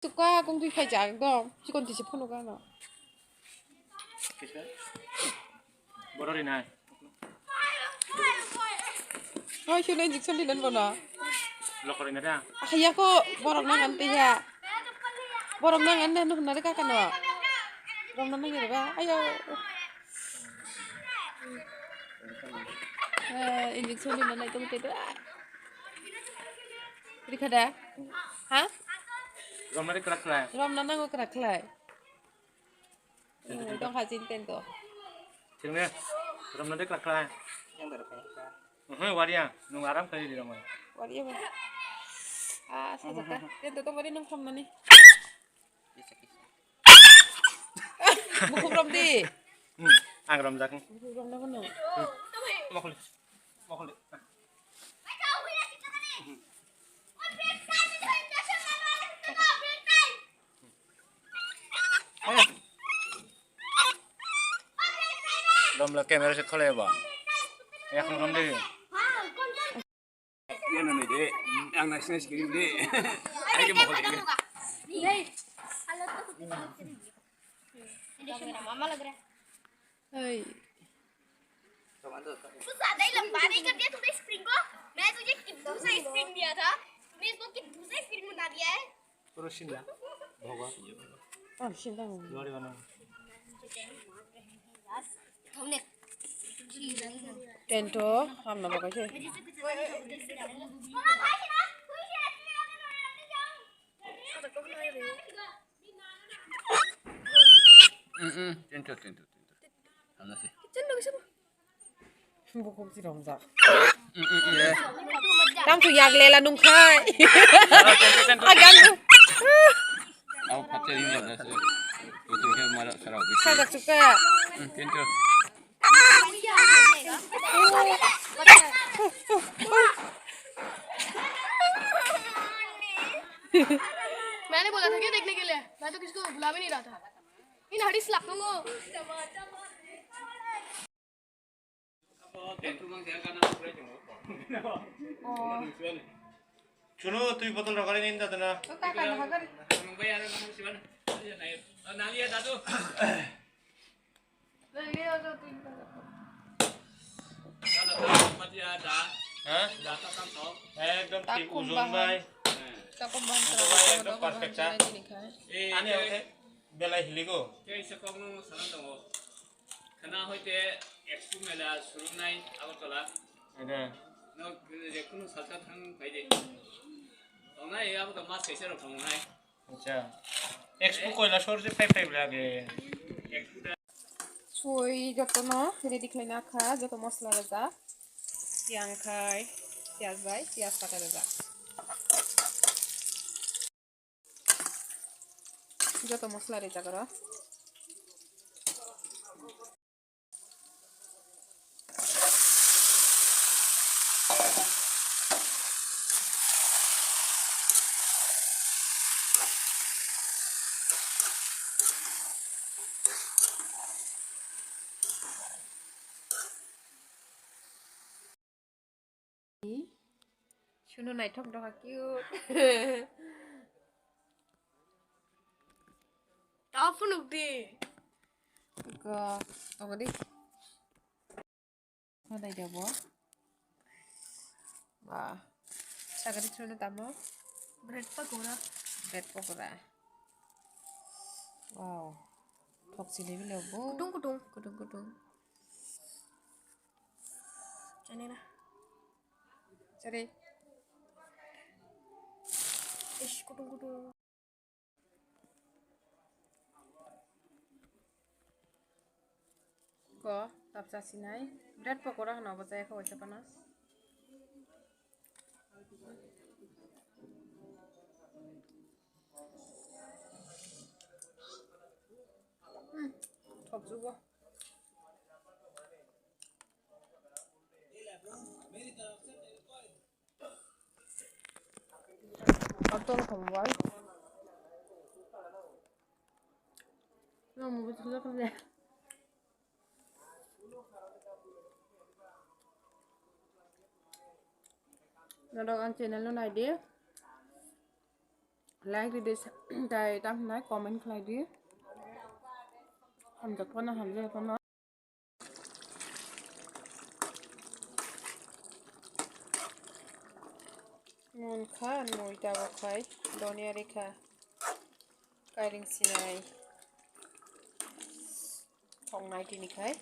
Suka công ty phải trả dong, chứ còn thì chỉ phun nó. Borori nai. Oh, sih nih Jackson di dan mana? Lokori nada. Ayah kok borong nangan teh ya. Borong nangan deh, nuh nari kakak no. Borong nangan gitu ba? Ayo. Injection di mana itu betul? Di kada? Hah? Rom nadi kerak lah. Rom nanang kok kerak lah. Dong hasil tento. Cingnya. Rom nadi kerak lah. Yang berapa? Waria. Nung aram kali di rumah. Waria ba? Saja kan? Tento tuh mari nung from nani. Buku rom di. Ang rom jak. Buku rom nangan no. Makuli. Makuli. Rom la kamera se khole ba. Ya kan rom deh. Yan na deh, ang national screen deh. Ay ke mo deh. मामा लग रहा है Hai. तू ज्यादा ही लंबा नहीं कर दिया तूने स्प्रिंग को मैं तुझे किट्टू से स्प्रिंग दिया था तूने इसको किट्टू से स्प्रिंग बना दिया है Terus sinda. Bawa. Oh, sintang. Lori mana? हमने Tento, ham nama kau sih. मामा भाई ना कोई share Tentu. Ano sih? Buku si Romza. Yeah. Tam tu yak lela nung khai. Agan tu. Ako pacar ini ada sih. Itu yang malah sarap. Saya suka. Tentu. मैंने बोला था क्या देखने के लिए मैं तो किसी को बुला भी नहीं रहा था इन हड़ीस लाखों Tentu mang saya kan aku boleh jenguk. Chunu tu botol rokok ini indah tuh. Mang bayar mang siapa? Nali ada tuh. Ada masih ada. Hah? Data kantor. Ekdom tim uzun bay. Kapag bahan Ekdom perfect sa. Ani oke. Belai hiligo. Kayak sekolah nung saran dong. Karena hoite ekspor mela suruh naik aku tolak. Ada. No rekunu salta thang kaide. Ona ya aku mas kaise ro phang nai. Acha. Expo koila sor se 5 lage. Expo Soy joto no, ready kleina kha, joto mosla raja. Yang khai, piaz bai, piaz kata raja. Joto mosla raja karo. Shuno nai thok doka cute. टाफ नुकती Ko, tunggu di. Mana dia bo? Wah, sagari shuno tamo. Bread pakora Bread pokora. Wow, thok sini bi lobo. कुटुंग कुटुंग Kutung kutung. चने ना Cari. इश कुटुंग कुटुंग Ko, tapsa sinai. Bread pokora hana baca ya kau panas. Thok juga. Atau kamu buat? Mau betul betul deh. Nado ang channel no na idea. Like đi tại đăng nói comment lại đi. Hầm giật con nó hầm dây con nó. Ngon kha noi dago khai donia rekha. Kairing sinai. Thong nai tini khai.